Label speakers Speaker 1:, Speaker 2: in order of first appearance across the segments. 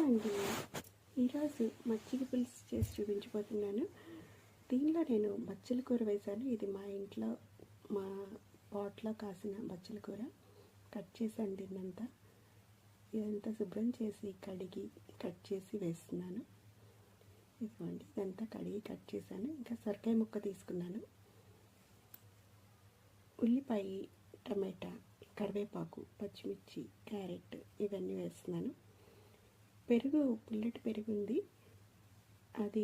Speaker 1: అండి, ఈరోజు మజ్జిగ పులుసు చేసి చూపించబోతున్నాను. దీనిలో నేను బచ్చల కూర వేశాను. ఇది మా ఇంట్లో మా పాట్లో కాసిన బచ్చల కూర. కట్ చేశాను దీన్నంతా. ఇదంతా శుభ్రం చేసి కడిగి కట్ చేసి వేస్తున్నాను. ఇదిగోండి, ఇదంతా కడిగి కట్ చేశాను. ఇంకా సొరకాయ ముక్క తీసుకున్నాను. ఉల్లిపాయ, టమాటా, కరివేపాకు, పచ్చిమిర్చి, క్యారెట్ ఇవన్నీ వేస్తున్నాను. పెరుగు, పుల్లటి పెరుగు ఉంది. అది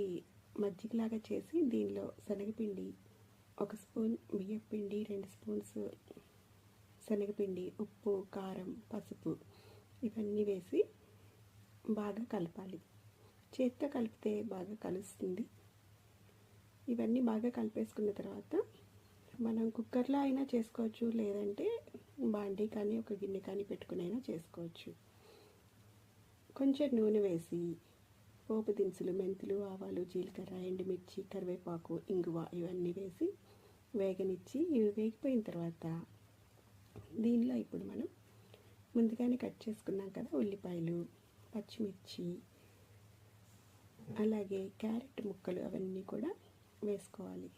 Speaker 1: మజ్జిగలాగా చేసి దీనిలో శనగపిండి 1 స్పూన్, బియ్యపిండి 2 స్పూన్స్, శనగపిండి, ఉప్పు, కారం, పసుపు ఇవన్నీ వేసి బాగా కలపాలి. చేత్తో కలిపితే బాగా కలుస్తుంది. ఇవన్నీ బాగా కలిపేసుకున్న తర్వాత మనం కుక్కర్లో అయినా చేసుకోవచ్చు, లేదంటే బాండీ కానీ ఒక గిన్నె కానీ పెట్టుకుని అయినా చేసుకోవచ్చు. కొంచెం నూనె వేసి పోపు దినుసులు, మెంతులు, ఆవాలు, జీలకర్ర, ఎండుమిర్చి, కరివేపాకు, ఇంగువ ఇవన్నీ వేసి వేగనిచ్చి ఇవి వేగిపోయిన తర్వాత దీనిలో ఇప్పుడు మనం ముందుగానే కట్ చేసుకున్నాం కదా ఉల్లిపాయలు, పచ్చిమిర్చి, అలాగే క్యారెట్ ముక్కలు అవన్నీ కూడా వేసుకోవాలి.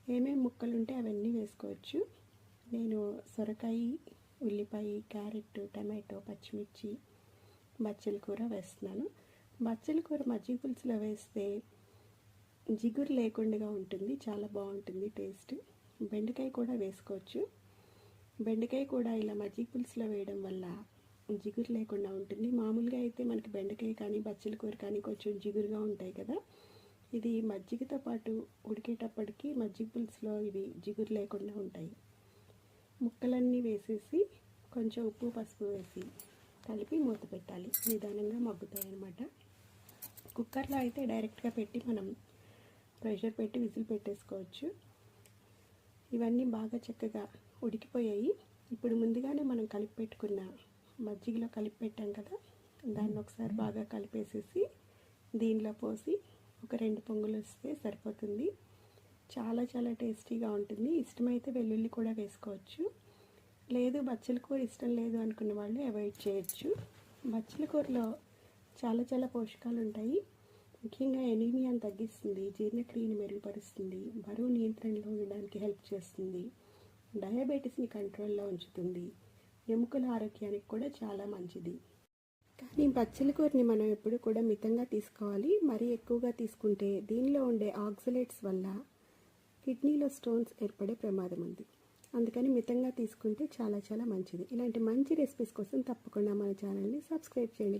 Speaker 1: ఏమేమి ముక్కలు ఉంటే అవన్నీ వేసుకోవచ్చు. నేను సొరకాయ, ఉల్లిపాయ, క్యారెట్, టమాటో, పచ్చిమిర్చి, బచ్చల కూర వేస్తున్నాను. బచ్చల కూర మజ్జిగ పులుసులో వేస్తే జిగురు లేకుండా ఉంటుంది, చాలా బాగుంటుంది టేస్ట్. బెండకాయ కూడా వేసుకోవచ్చు. బెండకాయ కూడా ఇలా మజ్జిగ పులుసులో వేయడం వల్ల జిగురు లేకుండా ఉంటుంది. మామూలుగా అయితే మనకి బెండకాయ కానీ బచ్చల కూర కానీ కొంచెం జిగురుగా ఉంటాయి కదా. ఇది మజ్జిగతో పాటు ఉడికేటప్పటికి మజ్జిగ పులుసులో ఇవి జిగురు లేకుండా ఉంటాయి. ముక్కలన్నీ వేసేసి కొంచెం ఉప్పు, పసుపు వేసి కలిపి మూత పెట్టాలి. నిదానంగా మగ్గుతాయి అన్నమాట. కుక్కర్లో అయితే డైరెక్ట్గా పెట్టి మనం ప్రెషర్ పెట్టి విజిల్ పెట్టేసుకోవచ్చు. ఇవన్నీ బాగా చక్కగా ఉడికిపోయాయి. ఇప్పుడు ముందుగానే మనం కలిపి పెట్టుకున్న మజ్జిగలో కలిపి పెట్టాం కదా, దాన్ని ఒకసారి బాగా కలిపేసేసి దీనిలో పోసి ఒక 2 పొంగులు వస్తే సరిపోతుంది. చాలా చాలా టేస్టీగా ఉంటుంది. ఇష్టమైతే వెల్లుల్లి కూడా వేసుకోవచ్చు. లేదు బచ్చల కూర ఇష్టం లేదు అనుకున్న వాళ్ళు అవాయిడ్ చేయొచ్చు. బచ్చల కూరలో చాలా చాలా పోషకాలు ఉంటాయి. ముఖ్యంగా ఎనీమియాని తగ్గిస్తుంది, జీర్ణక్రియని మెరుగుపరుస్తుంది, బరువు నియంత్రణలో ఉండడానికి హెల్ప్ చేస్తుంది, డయాబెటీస్ని కంట్రోల్లో ఉంచుతుంది, ఎముకల ఆరోగ్యానికి కూడా చాలా మంచిది. కానీ బచ్చల కూరని మనం ఎప్పుడు కూడా మితంగా తీసుకోవాలి. మరీ ఎక్కువగా తీసుకుంటే దీనిలో ఉండే ఆక్సలేట్స్ వల్ల కిడ్నీలో స్టోన్స్ ఏర్పడే ప్రమాదం ఉంది. అందుకని మితంగా తీసుకుంటే చాలా చాలా మంచిది. ఇలాంటి మంచి రెసిపీస్ కోసం తప్పకుండా మన ఛానల్ని సబ్స్క్రైబ్ చేయండి.